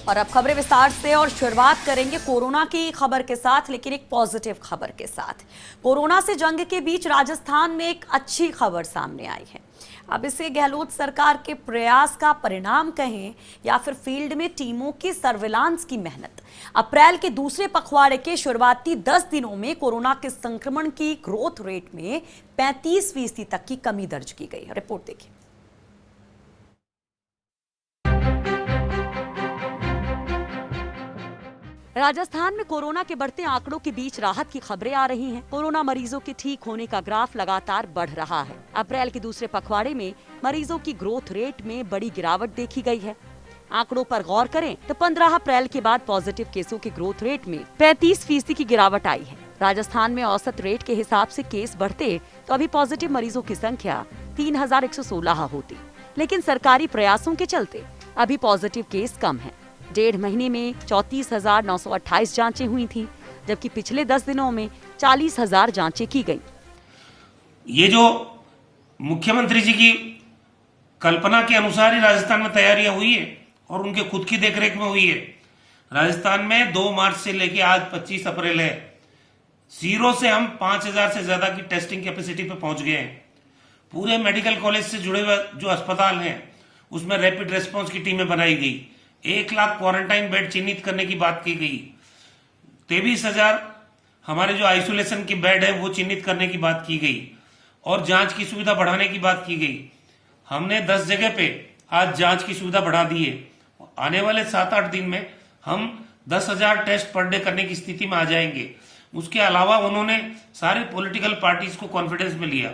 और अब खबरें विस्तार से और शुरुआत करेंगे कोरोना की खबर के साथ, लेकिन एक पॉजिटिव खबर के साथ। कोरोना से जंग के बीच राजस्थान में एक अच्छी खबर सामने आई है। अब इसे गहलोत सरकार के प्रयास का परिणाम कहें या फिर फील्ड में टीमों की सर्विलांस की मेहनत। अप्रैल के दूसरे पखवाड़े के शुरुआती 10 दिनों में कोरोना के संक्रमण की ग्रोथ रेट में 35% तक की कमी दर्ज की गई। रिपोर्ट देखिए। राजस्थान में कोरोना के बढ़ते आंकड़ों के बीच राहत की खबरें आ रही हैं। कोरोना मरीजों के ठीक होने का ग्राफ लगातार बढ़ रहा है। अप्रैल के दूसरे पखवाड़े में मरीजों की ग्रोथ रेट में बड़ी गिरावट देखी गई है। आंकड़ों पर गौर करें तो 15 अप्रैल के बाद पॉजिटिव केसों की ग्रोथ रेट में 35% की गिरावट आई है। राजस्थान में औसत रेट के हिसाब से केस बढ़ते तो अभी पॉजिटिव मरीजों की संख्या 3116 होती, लेकिन सरकारी प्रयासों के चलते अभी पॉजिटिव केस कम है। 1.5 महीने में 34,928 जांचें हुई थी, जबकि पिछले 10 दिनों में 40,000 जांचें की गई। ये जो मुख्यमंत्री जी की कल्पना के अनुसार ही राजस्थान में तैयारियां हुई है और उनके खुद की देखरेख में हुई है। राजस्थान में 2 मार्च से लेकर आज 25 अप्रैल है, 0 से हम 5,000 से ज्यादा की टेस्टिंग कैपेसिटी पे पहुंच गए हैं। पूरे मेडिकल कॉलेज से जुड़े हुए जो अस्पताल हैं उसमें रैपिड रेस्पॉन्स की टीमें बनाई गई। 1 लाख क्वारंटाइन बेड चिन्हित करने की बात की गई। 23,000 हमारे जो आइसोलेशन की बेड है वो चिन्हित करने की बात की गई और जांच की सुविधा बढ़ाने की बात की गई। हमने 10 जगह पे आज जांच की सुविधा बढ़ा दी है। आने वाले 7-8 दिन में हम 10,000 टेस्ट पर डे करने की स्थिति में आ जाएंगे। उसके अलावा उन्होंने सारे पॉलिटिकल पार्टीज को कॉन्फिडेंस में लिया।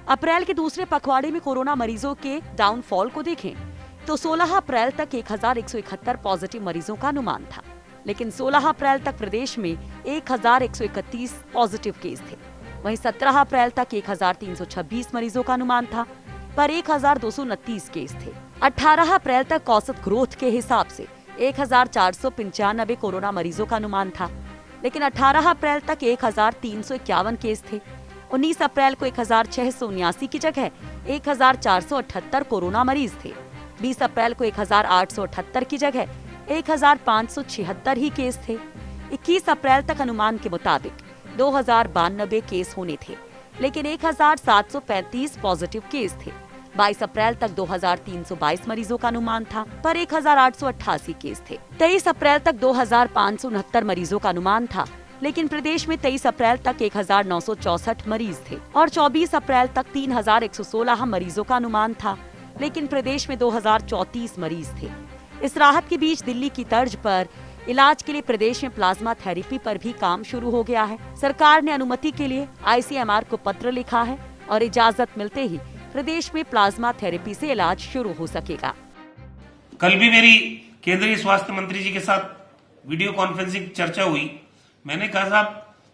अप्रैल के दूसरे पखवाड़े में कोरोना मरीजों के डाउनफॉल को देखें तो 16 अप्रैल तक 1,171 पॉजिटिव मरीजों का अनुमान था, लेकिन 16 अप्रैल तक प्रदेश में 1,131 पॉजिटिव केस थे। वहीं 17 अप्रैल तक 1,326 मरीजों का अनुमान था, पर 1,229 केस थे। 18 अप्रैल तक औसत ग्रोथ के हिसाब से 1,495 कोरोना मरीजों का अनुमान था, लेकिन 18 अप्रैल तक 1,351 केस थे। 19 अप्रैल को 1,679 की जगह 1,478 कोरोना मरीज थे। 20 अप्रैल को 1,878 की जगह 1,576 ही केस थे। 21 अप्रैल तक अनुमान के मुताबिक 2,092 केस होने थे, लेकिन 1,735 पॉजिटिव केस थे। 22 अप्रैल तक 2,322 मरीजों का अनुमान था, पर 1,888 केस थे। 23 अप्रैल तक 2,569 मरीजों का अनुमान था, लेकिन प्रदेश में 23 अप्रैल तक 1,964 मरीज थे और 24 अप्रैल तक 3,116 मरीजों का अनुमान था, लेकिन प्रदेश में 2,034 मरीज थे। इस राहत के बीच दिल्ली की तर्ज पर इलाज के लिए प्रदेश में प्लाज्मा थेरेपी पर भी काम शुरू हो गया है। सरकार ने अनुमति के लिए ICMR को पत्र लिखा है और इजाजत मिलते ही प्रदेश में प्लाज्मा थेरेपी से इलाज शुरू हो सकेगा। कल भी मेरी केंद्रीय स्वास्थ्य मंत्री जी के साथ वीडियो कॉन्फ्रेंसिंग चर्चा हुई। मैंने कहा साहब,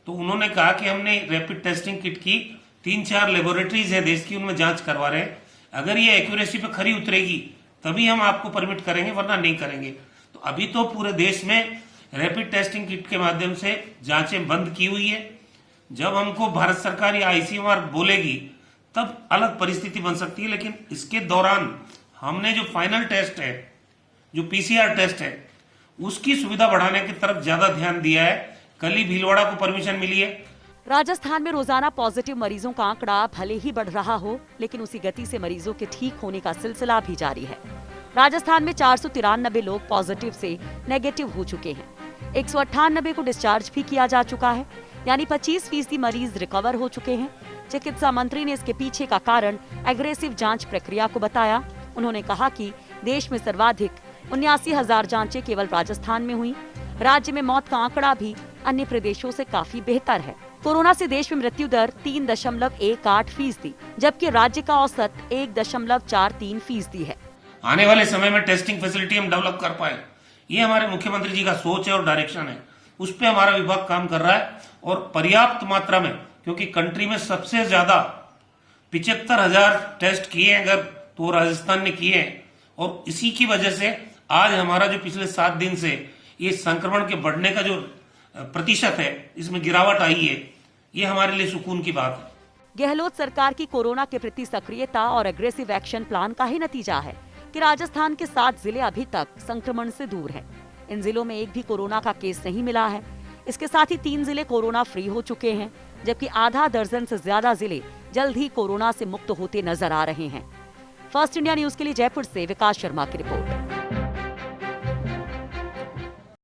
तो उन्होंने कहा कि हमने रैपिड टेस्टिंग किट की 3-4 लेबोरेटरीज है देश की, उनमें जांच करवा रहे हैं। अगर ये एक्यूरेसी पे खरी उतरेगी तभी हम आपको परमिट करेंगे, वरना नहीं करेंगे। तो अभी तो पूरे देश में रैपिड टेस्टिंग किट के माध्यम से जांचें बंद की हुई है। जब हमको भारत सरकार या ICMR बोलेगी तब अलग परिस्थिति बन सकती है, लेकिन इसके दौरान हमने जो फाइनल टेस्ट है, जो PCR टेस्ट है, उसकी सुविधा बढ़ाने की तरफ ज्यादा ध्यान दिया है। कल ही भीलवाड़ा को परमिशन मिली है। राजस्थान में रोजाना पॉजिटिव मरीजों का आंकड़ा भले ही बढ़ रहा हो, लेकिन उसी गति से मरीजों के ठीक होने का सिलसिला भी जारी है। राजस्थान में 493 लोग पॉजिटिव से नेगेटिव हो चुके हैं। 198 को डिस्चार्ज भी किया जा चुका है, यानी 25% मरीज रिकवर हो चुके हैं। चिकित्सा मंत्री ने इसके पीछे का कारण एग्रेसिव जांच प्रक्रिया को बताया। उन्होंने कहा कि देश में सर्वाधिक 79,000 जांचें केवल राजस्थान में हुई। राज्य में मौत का आंकड़ा भी अन्य प्रदेशों से काफी बेहतर है। कोरोना से देश में मृत्यु दर 3.18%, जबकि राज्य का औसत 1.43% है। आने वाले समय में टेस्टिंग फैसिलिटी हम डेवलप कर पाए, ये हमारे मुख्यमंत्री जी का सोच है और डायरेक्शन है। उस पे हमारा विभाग काम कर रहा है और पर्याप्त मात्रा में, क्योंकि कंट्री में सबसे ज्यादा 75,000 टेस्ट किए हैं अगर तो राजस्थान ने किए हैं, और इसी की वजह से आज हमारा जो पिछले 7 दिन से ये संक्रमण के बढ़ने का जो प्रतिशत है, इसमें गिरावट आई है। ये हमारे लिए सुकून की बात है। गहलोत सरकार की कोरोना के प्रति सक्रियता और एग्रेसिव एक्शन प्लान का ही नतीजा है कि राजस्थान के 7 जिले अभी तक संक्रमण से दूर हैं। इन जिलों में एक भी कोरोना का केस नहीं मिला है। इसके साथ ही 3 जिले कोरोना फ्री हो चुके हैं, जबकि आधा दर्जन से ज्यादा जिले जल्द ही कोरोना से मुक्त होते नजर आ रहे हैं। फर्स्ट इंडिया न्यूज के लिए जयपुर से विकास शर्मा की रिपोर्ट।